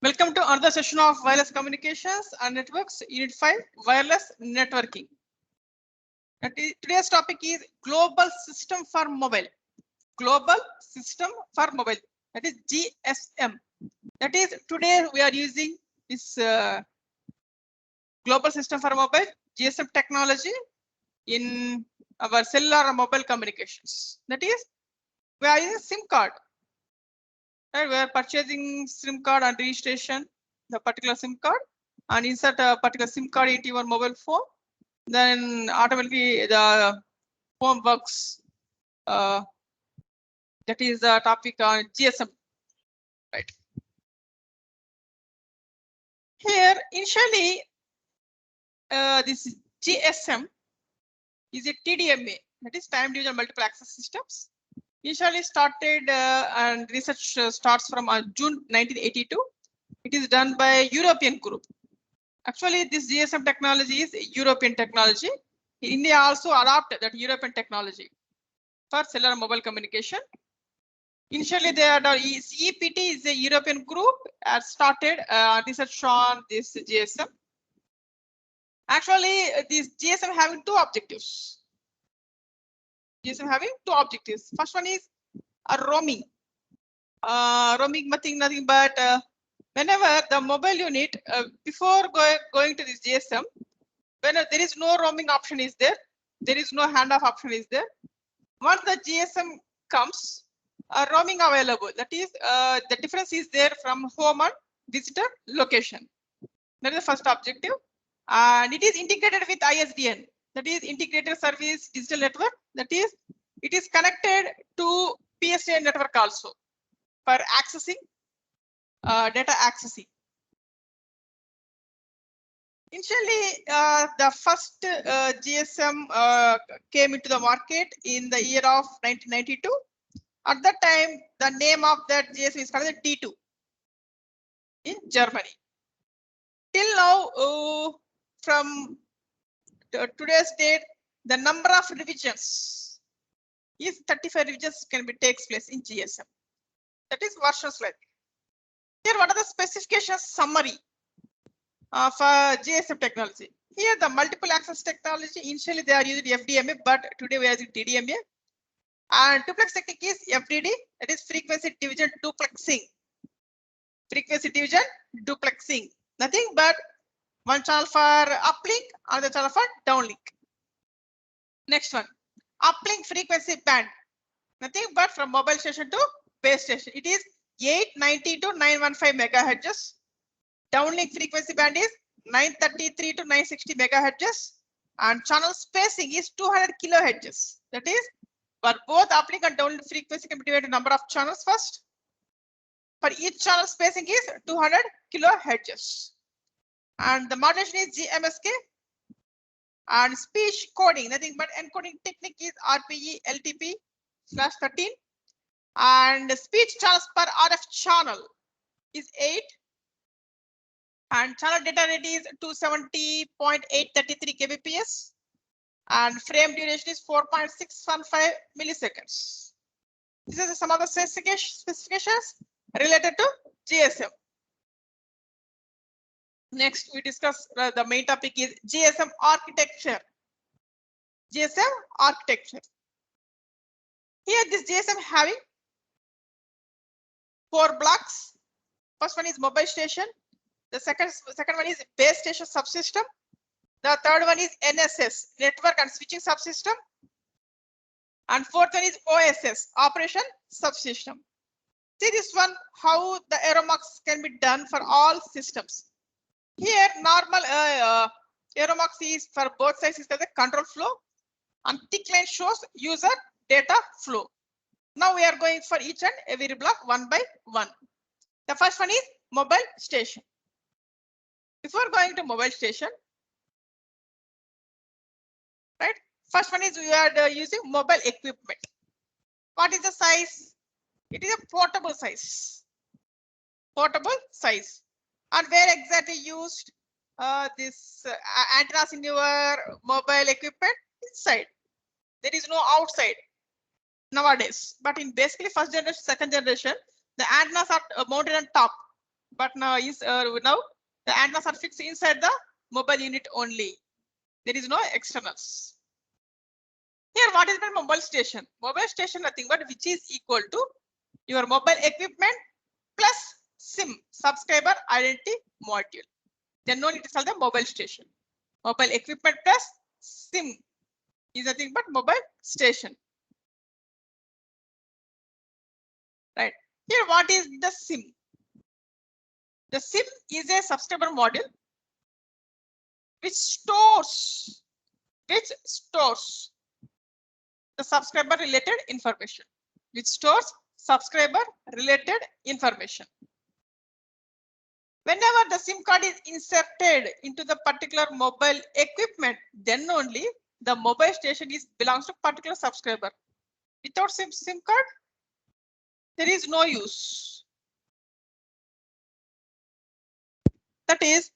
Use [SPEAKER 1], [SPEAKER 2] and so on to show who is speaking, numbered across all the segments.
[SPEAKER 1] Welcome to another session of wireless communications and networks, Unit 5, wireless networking. Today's topic is global system for mobile. Global system for mobile, that is GSM. That is, today we are using this global system for mobile, GSM technology in our cellular and mobile communications. That is, we are using SIM card. Right, we are purchasing SIM card and registration the particular SIM card and insert a particular SIM card into your mobile phone. Then automatically the phone works. That is the topic on GSM. Right. Here initially this GSM is a TDMA, that is time division multiple access systems. Initially started and research starts from June 1982. It is done by European group. Actually, this GSM technology is European technology. India also adopted that European technology for cellular mobile communication. Initially, CEPT is a European group started research on this GSM. Actually, this GSM having two objectives. GSM having two objectives. First one is roaming. Roaming nothing but whenever the mobile unit before going to this GSM, when there is no roaming option is there is no handoff option is there. Once the GSM comes, roaming available. That is the difference is there from home and visitor location. That is the first objective, and it is integrated with ISDN. That is integrated service digital network. That is, it is connected to PSTN network also for accessing data accessing. Initially, the first GSM came into the market in the year of 1992. At that time, the name of that GSM is called T2 in Germany. Till now, from today's date, the number of revisions is 35 revisions can be takes place in GSM. That is versions like. Here, what are the specifications summary for GSM technology? Here, the multiple access technology. Initially, they are using FDMA, but today we are using TDMA. And duplex technique is FDD. That is frequency division duplexing. Frequency division duplexing. Nothing but one channel for uplink, another channel for downlink. Next one, uplink frequency band. Nothing but from mobile station to base station. It is 890 to 915 megahertz. Downlink frequency band is 933 to 960 megahertz. And channel spacing is 200 kilohertz. That is, for both uplink and downlink frequency can be divided number of channels first. For each channel spacing is 200 kilohertz. And the modulation is GMSK. And speech coding, nothing but encoding technique is RPE LTP/13. And speech channels per RF channel is 8. And channel data rate is 270.833 kbps. And frame duration is 4.615 milliseconds. These are some of the specifications related to GSM. Next, we discuss the main topic is GSM architecture. GSM architecture. Here, this GSM having 4 blocks. First one is mobile station. The second one is base station subsystem. The third one is NSS, network and switching subsystem. And fourth one is OSS, operation subsystem. See this one, how the arrow marks can be done for all systems. Here, normal arrow marks is for both sides is the control flow, and thick line shows user data flow. Now we are going for each and every block one by one. The first one is mobile station. Before going to mobile station, right? First one is we are using mobile equipment. What is the size? It is a portable size. Portable size. And where exactly used this antennas in your mobile equipment? Inside. There is no outside nowadays. But in basically first generation, second generation, the antennas are mounted on top. but now the antennas are fixed inside the mobile unit only. There is no externals. Here, what is my mobile station? Mobile station nothing but which is equal to your mobile equipment plus SIM, subscriber identity module. Then no, it is called the mobile station. Mobile equipment plus SIM is nothing but mobile station. Right. Here, what is the SIM? The SIM is a subscriber module which stores the subscriber related information. Which stores subscriber related information. Whenever the SIM card is inserted into the particular mobile equipment, then only the mobile station belongs to particular subscriber. Without SIM card, there is no use. That is,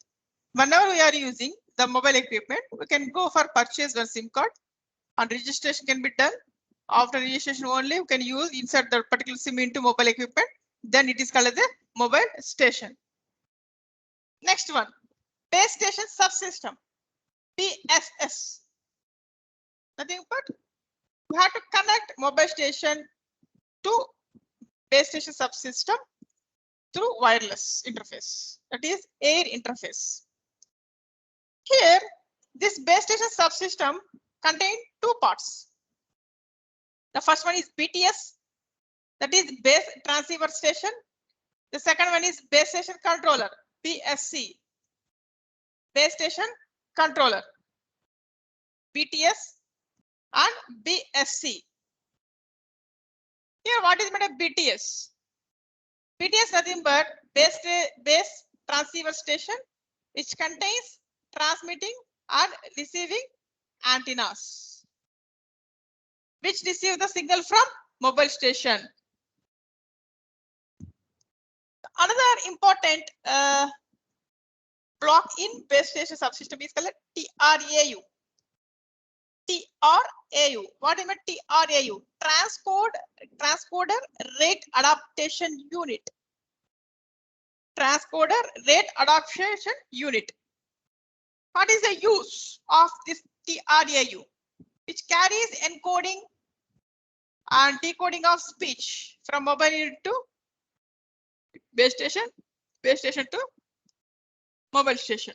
[SPEAKER 1] whenever we are using the mobile equipment, we can go for purchase one SIM card and registration can be done. After registration only, we can insert the particular SIM into mobile equipment. Then it is called as a mobile station. Next one, base station subsystem, BSS. Nothing but we have to connect mobile station to base station subsystem through wireless interface. That is air interface. Here, this base station subsystem contains two parts. The first one is BTS, that is base transceiver station. The second one is base station controller, BSC, base station controller, BTS and BSC. Here, what is meant of BTS? BTS nothing but base transceiver station, which contains transmitting and receiving antennas, which receive the signal from mobile station. Another important block in base station subsystem is called TRAU. TRAU. What is meant TRAU? Transcoder rate adaptation unit. Transcoder rate adaptation unit. What is the use of this TRAU? Which carries encoding and decoding of speech from mobile unit to base station to mobile station.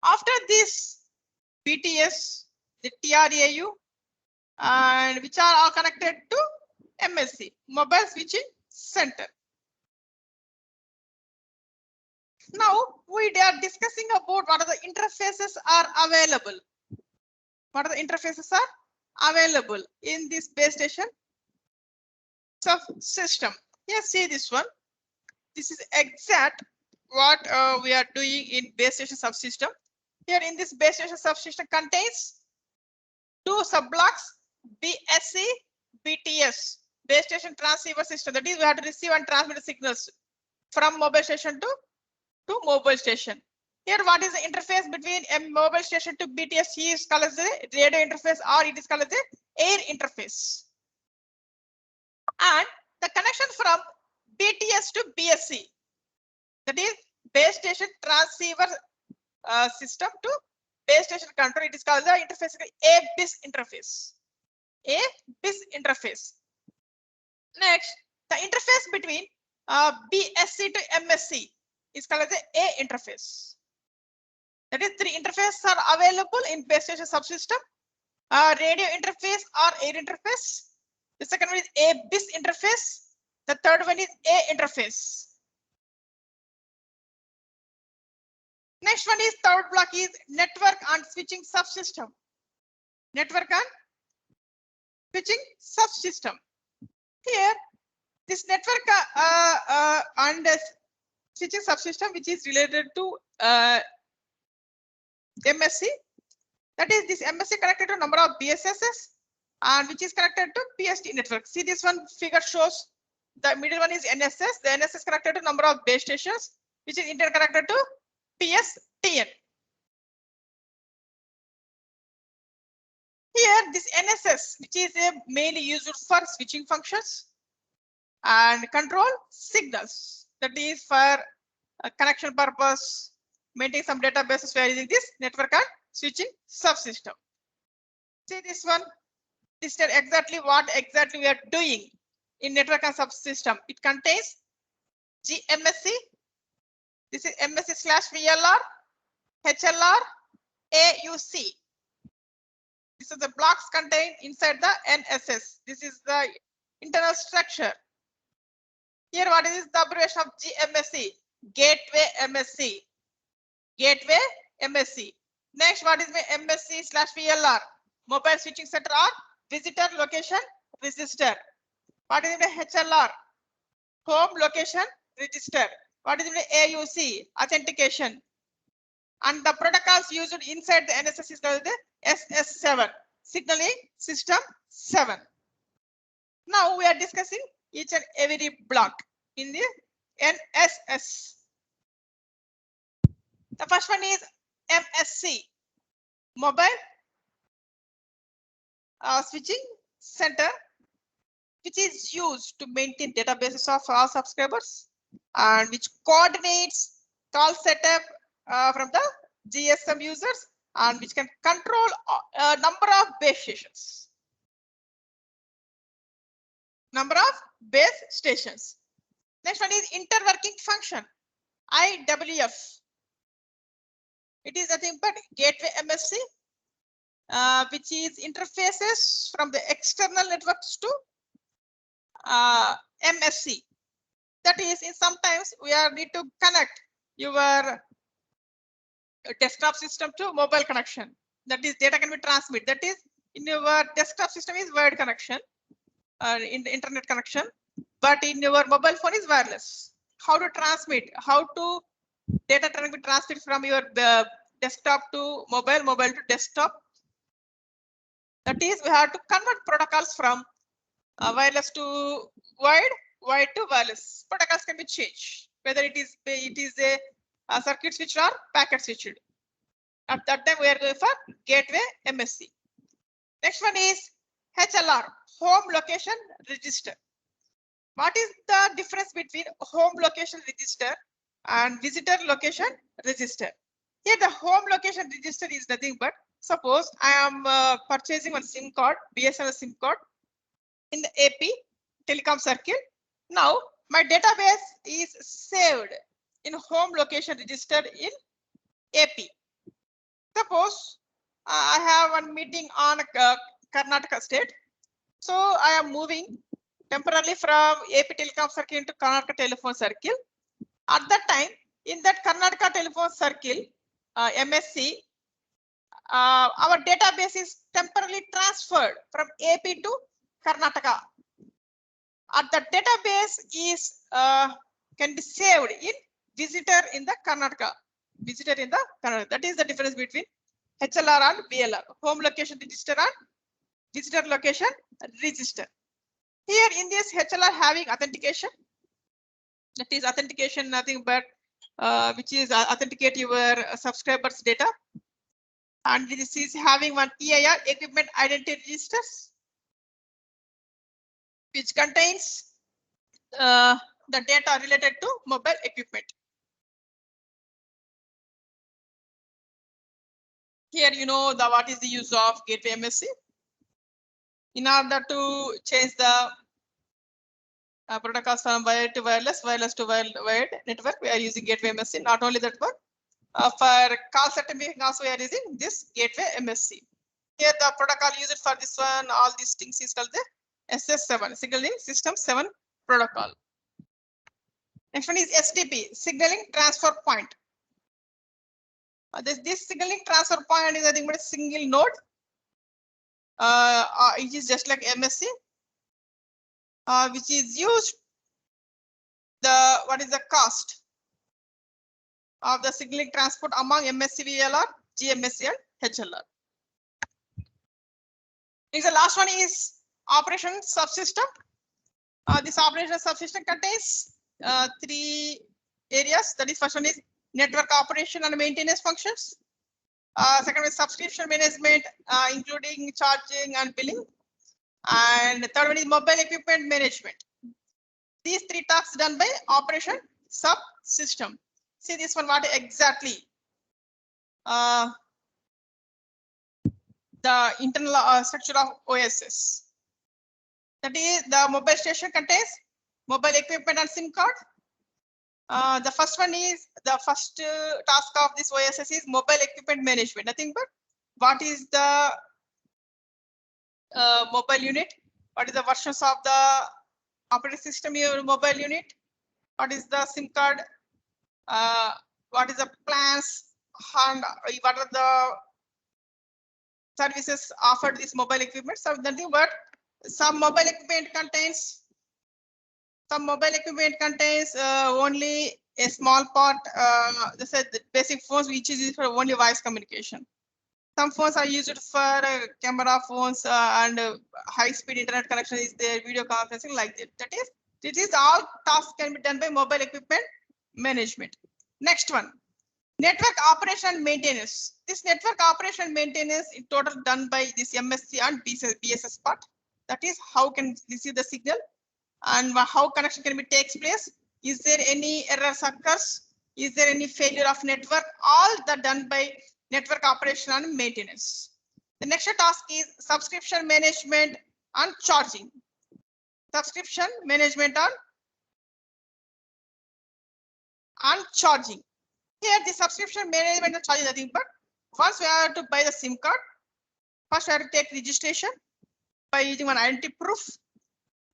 [SPEAKER 1] After this BTS, the TRAU, and which are all connected to MSC, mobile switching center. Now we are discussing about what are the interfaces are available. What are the interfaces are available in this base station subsystem? Here, see this one. This is exact what we are doing in base station subsystem. Here in this base station subsystem contains two subblocks, BSC, BTS, base station transceiver system. That is, we have to receive and transmit signals from mobile station to mobile station. Here, what is the interface between a mobile station to BTS? He is called as the radio interface, or it is called as the air interface. And the connection from BTS to BSC, that is base station transceiver system to base station control, it is called the interface A-BIS interface. A-BIS interface. Next, the interface between BSC to MSC is called as the A interface. That is, three interfaces are available in base station subsystem. Radio interface or air interface. The second one is A-BIS interface. The third one is A interface. Next one is third block is network and switching subsystem. Network and switching subsystem. Here, this network and switching subsystem, which is related to MSC. That is, this MSC connected to number of BSSs and which is connected to PST network. See, this one figure shows the middle one is NSS. The NSS connected to number of base stations, which is interconnected to PSTN. Here, this NSS, which is mainly used for switching functions and control signals. That is for connection purpose, maintaining some databases. We are using this network and switching subsystem. See this one. This is exactly what we are doing in network and subsystem. It contains GMSC. This is MSC/VLR, HLR, AUC. This is the blocks contained inside the NSS. This is the internal structure. Here, what is the abbreviation of GMSC? Gateway MSC. Gateway MSC. Next, what is my MSC/VLR? Mobile switching center or visitor location register. What is the HLR? Home location register. What is the AUC? Authentication. And the protocols used inside the NSS is called the SS7, signaling system 7. Now we are discussing each and every block in the NSS. The first one is MSC, mobile switching center, which is used to maintain databases of all subscribers and which coordinates call setup from the GSM users and which can control a number of base stations. Next one is interworking function, IWF. It is nothing but gateway MSC, which is interfaces from the external networks to MSC. That is, in sometimes we are need to connect your desktop system to mobile connection. That is, data can be transmitted. That is, in your desktop system is wired connection, in the internet connection, but in your mobile phone is wireless. How to transmit? How to data can be transmitted from your desktop to mobile, mobile to desktop. That is, we have to convert protocols from wireless to wired, wired to wireless. Protocols can be changed, whether it is a circuit switched or packet switched. At that time, we are going for gateway MSC. Next one is HLR, home location register. What is the difference between home location register and visitor location register? Here, the home location register is nothing but, suppose I am purchasing one SIM card, BSNL SIM card in the AP telecom circle. Now, my database is saved in home location register in AP. Suppose I have one meeting on Karnataka state. So I am moving temporarily from AP telecom circle into Karnataka telephone circle. At that time, in that Karnataka telephone circle, MSC, our database is temporarily transferred from AP to Karnataka. And the database is can be saved in visitor in the Karnataka. That is the difference between HLR and VLR, home location register and visitor location register. Here in this HLR having authentication. That is authentication nothing but which is authenticate your subscribers data. And this is having one EIR, equipment identity registers, which contains the data related to mobile equipment. Here you know what is the use of gateway MSC. In order to change the protocols from wired to wireless, wireless to wired network, we are using gateway MSC. Not only that one, for call certification also we are using this gateway MSC. Here the protocol used for this one, all these things is called the SS7, signaling system 7 protocol. Next one is STP, signaling transfer point. This signaling transfer point is nothing but a single node. It is just like MSC, which is used. What is the cost of the signaling transport among MSC, VLR, GMSC, and HLR? The last one is operation subsystem. This operation subsystem contains 3 areas. That is, first one is network operation and maintenance functions. Second is subscription management, including charging and billing. And third one is mobile equipment management. These 3 tasks done by operation subsystem. See this one, what exactly? The internal structure of OSS. That is, the mobile station contains mobile equipment and SIM card. The first one is the first task of this OSS is mobile equipment management. Nothing but what is the mobile unit? What is the versions of the operating system your mobile unit? What is the SIM card? What is the plans? And what are the services offered this mobile equipment? So nothing but some mobile equipment contains only a small part. The basic phones which is used for only voice communication. Some phones are used for camera phones and high-speed internet connection is there, video conferencing like that. This is all tasks can be done by mobile equipment management. Next one, network operation and maintenance. This network operation and maintenance is total done by this MSC and BSS part. That is how can receive the signal and how connection can be takes place. Is there any errors occurs? Is there any failure of network? All that done by network operation and maintenance. The next task is subscription management and charging. Subscription management and charging. Here the subscription management and charging nothing but once we have to buy the SIM card, first we have to take registration by using an identity proof.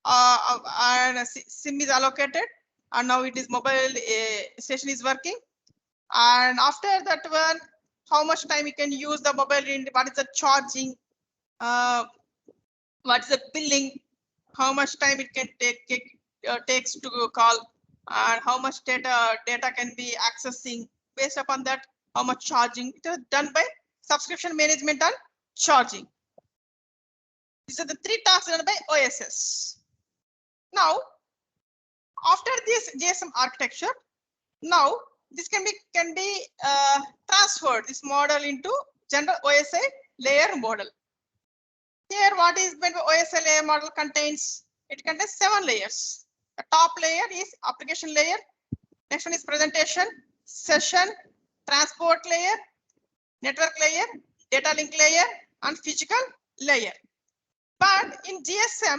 [SPEAKER 1] And SIM is allocated and now it is mobile station is working. And after that one, how much time you can use the mobile unit, what is the charging, what is the billing, how much time it can takes to call, and how much data can be accessing. Based upon that, how much charging. It is done by subscription management and charging. These are the three tasks done by OSS. Now, after this GSM architecture, now this can be transferred this model into general OSI layer model. Here, what is meant by OSI layer model contains? It contains 7 layers. The top layer is application layer. Next one is presentation, session, transport layer, network layer, data link layer, and physical layer. But in GSM,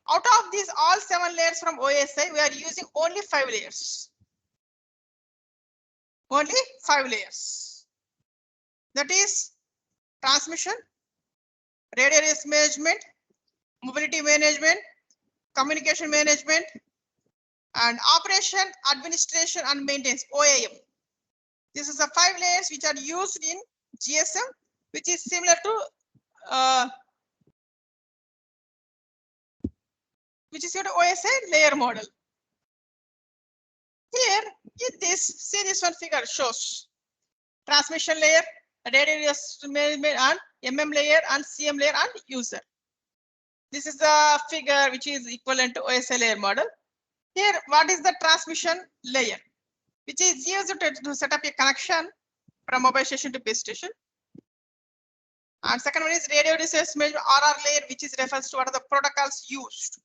[SPEAKER 1] out of these all 7 layers from OSI, we are using only 5 layers. Only 5 layers. That is transmission, radio access management, mobility management, communication management, and operation, administration, and maintenance, OAM. This is the 5 layers which are used in GSM, which is similar to OSI layer model. Here, in this, see this one figure shows transmission layer, radio management, and MM layer, and CM layer, and user. This is the figure which is equivalent to OSI layer model. Here, what is the transmission layer, which is used to set up a connection from mobile station to base station. And second one is radio resource management RR layer, which is refers to what are the protocols used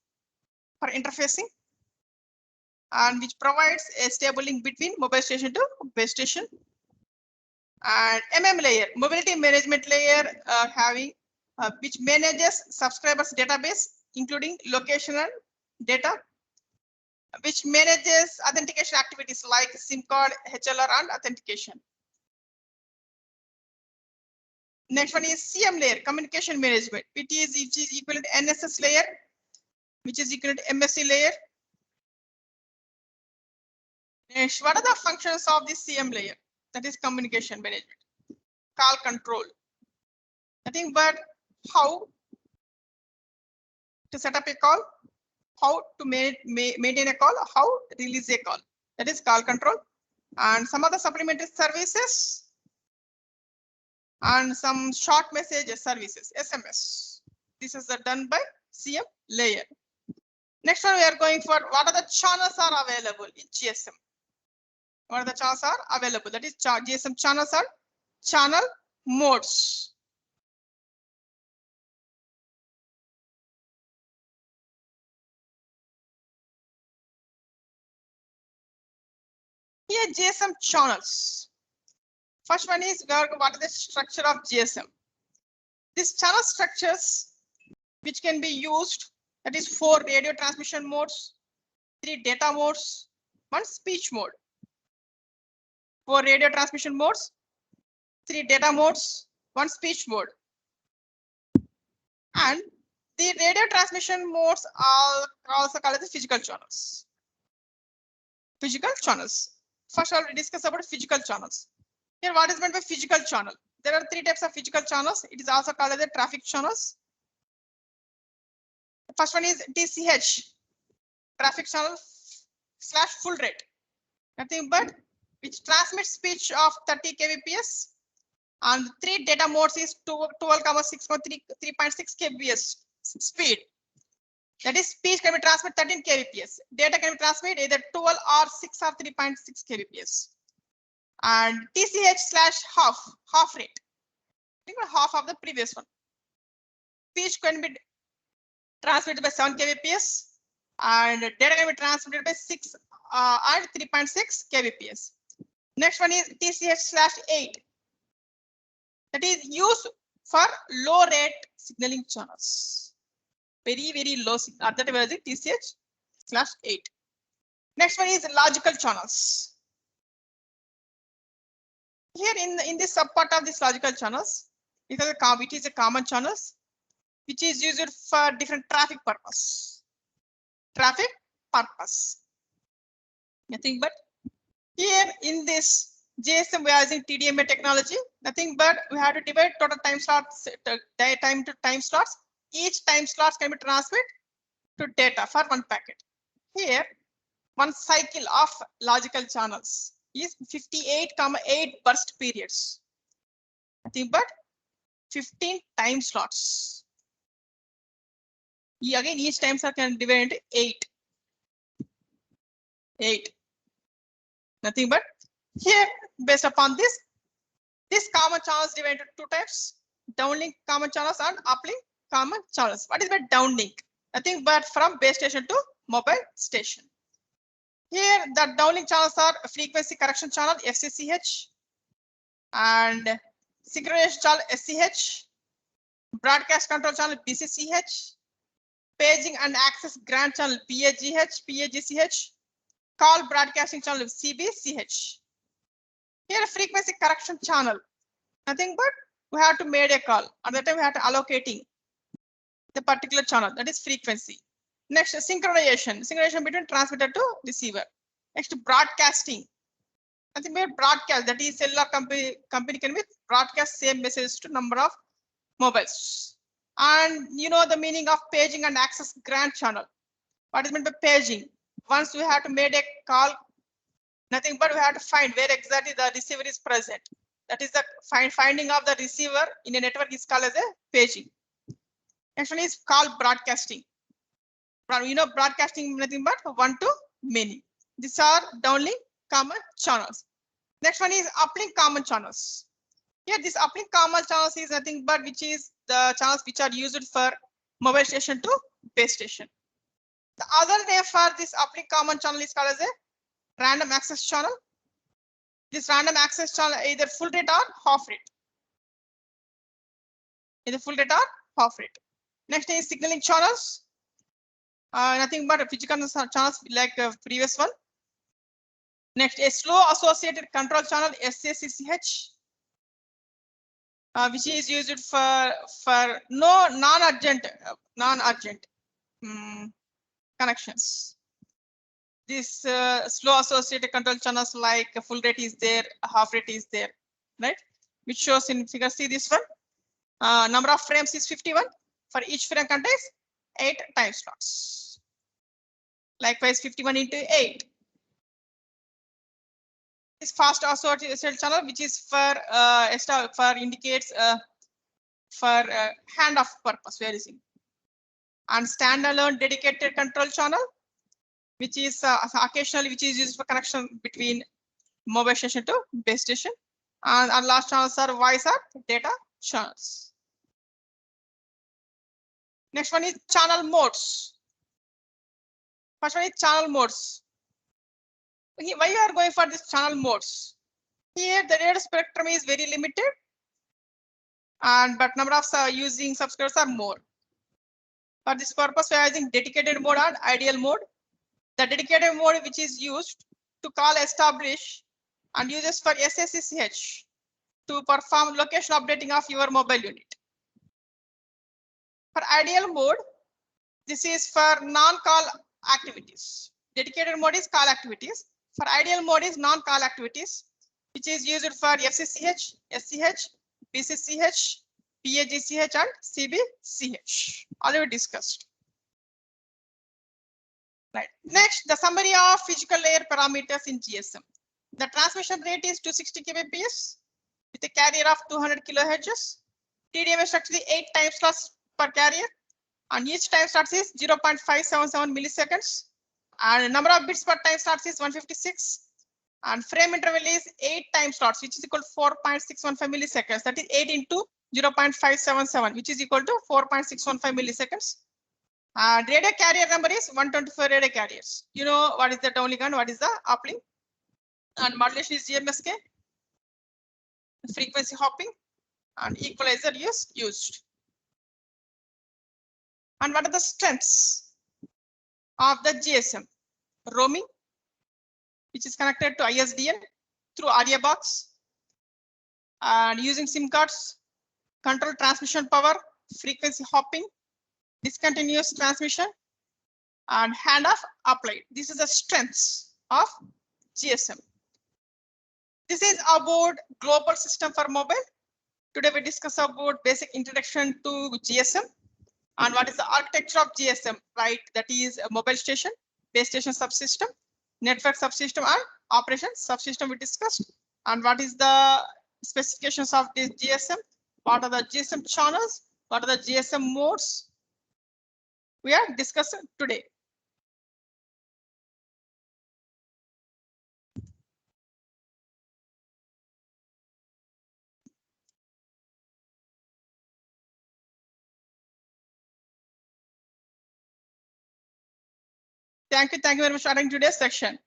[SPEAKER 1] for interfacing, and which provides a stable link between mobile station to base station. And MM layer, mobility management layer, which manages subscribers database, including location and data, which manages authentication activities like SIM card, HLR, and authentication. Next one is CM layer, communication management, which is equal to NSS layer, which is equal to MSC layer. Next, what are the functions of this CM layer? That is communication management, call control. Nothing but how to set up a call, how to maintain a call, how to release a call. That is call control. And some other supplementary services and some short messages services, SMS. This is done by CM layer. Next one, we are going for what are the channels are available in GSM. What are the channels are available? That is GSM channels are channel modes. Here GSM channels. First one is what is the structure of GSM. These channel structures which can be used, that is 4 radio transmission modes, 3 data modes, 1 speech mode. 4 radio transmission modes, 3 data modes, 1 speech mode. And the radio transmission modes are also called as physical channels. Physical channels. First, I'll discuss about physical channels. Here, what is meant by physical channel? There are 3 types of physical channels. It is also called as the traffic channels. The first one is TCH, traffic channel / full rate. Nothing but which transmits speech of 30 kbps. And 3 data modes is 12,6.3.6 kbps speed. That is, speech can be transmitted 13 kbps. Data can be transmitted either 12 or 6 or 3.6 kbps. And TCH / half rate. Think about half of the previous one. Speech can be transmitted by 7 kbps and data can be transmitted by 6 and 3.6 kbps. Next one is TCH / 8. That is used for low rate signaling channels. Very low signal. That was it, TCH / 8. Next one is logical channels. Here in this subpart of this logical channels, it is a common channels which is used for different traffic purpose. Traffic purpose. Nothing but here in this GSM we are using TDMA technology. Nothing but we have to divide total time slots, time to time slots. Each time slots can be transmitted to data for 1 packet. Here, 1 cycle of logical channels is 58,8 burst periods. Nothing but 15 time slots. Again, each time slot can divide into 8. Nothing but here, based upon this common channels divided into 2 types: downlink common channels and uplink common channels. What is the downlink? Nothing but from base station to mobile station. Here, the downlink channels are frequency correction channel FCCH and synchronization channel SCH, broadcast control channel BCCH, paging and access grant channel PAGCH, call broadcasting channel CBCH. Here, frequency correction channel. Nothing but we have to make a call. At that time, we have to allocating the particular channel, that is frequency. Next, synchronization between transmitter to receiver. Next, broadcasting. Nothing but broadcast, that is cellular company can be broadcast same message to number of mobiles. And you know the meaning of paging and access grant channel. What is meant by paging? Once we have to make a call, nothing but we have to find where exactly the receiver is present. That is the finding of the receiver in a network is called as a paging. Next one is call broadcasting. You know, broadcasting nothing but 1 to many. These are downlink common channels. Next one is uplink common channels. Here, this uplink common channels is nothing but which is the channels which are used for mobile station to base station. The other name for this uplink common channel is called as a random access channel. This random access channel either full rate or half rate. Either full rate or half rate. Next is signaling channels. Nothing but physical channels like previous one. Next, a slow associated control channel SACCH, which is used for non-urgent connections. This slow associated control channels like full rate is there, half rate is there, right? Which shows in figure C this one. Number of frames is 51. For each frame contains 8 time slots. Likewise, 51 into 8. This fast associated channel, which is for indicates for handoff purpose, where is it? And standalone dedicated control channel, which is occasionally which is used for connection between mobile station to base station. And our last channels are voice or data channels. Next one is channel modes. First one is channel modes. Why you are going for this channel modes? Here the data spectrum is very limited, and but number of using subscribers are more. For this purpose, we are using dedicated mode and ideal mode. The dedicated mode, which is used to call establish and uses for SSSH to perform location updating of your mobile unit. For ideal mode, this is for non-call activities. Dedicated mode is call activities. For ideal mode is non-call activities, which is used for FCCH, SCH, BCCH, PAGCH, and CBCH. Already discussed. Right. Next, the summary of physical layer parameters in GSM. The transmission rate is 260 kbps with a carrier of 200 kHz. TDM is actually 8 time slots per carrier, and each time slots is 0.577 milliseconds. And number of bits per time slots is 156. And frame interval is 8 time slots, which is equal to 4.615 milliseconds. That is 8 into 0.577, which is equal to 4.615 milliseconds. And radio carrier number is 124 radio carriers. You know what is the downlink and what is the uplink. And modulation is GMSK. Frequency hopping and equalizer is used. And what are the strengths of the GSM? Roaming, which is connected to ISDN through ARIA box, and using SIM cards, control transmission power, frequency hopping, discontinuous transmission, and handoff applied. This is the strengths of GSM. This is about global system for mobile. Today we discuss about basic introduction to GSM and what is the architecture of GSM, right? That is a mobile station, base station subsystem, network subsystem, and operation subsystem we discussed. And what is the specifications of this GSM? What are the GSM channels? What are the GSM modes? We are discussing today. Thank you very much for attending today's section.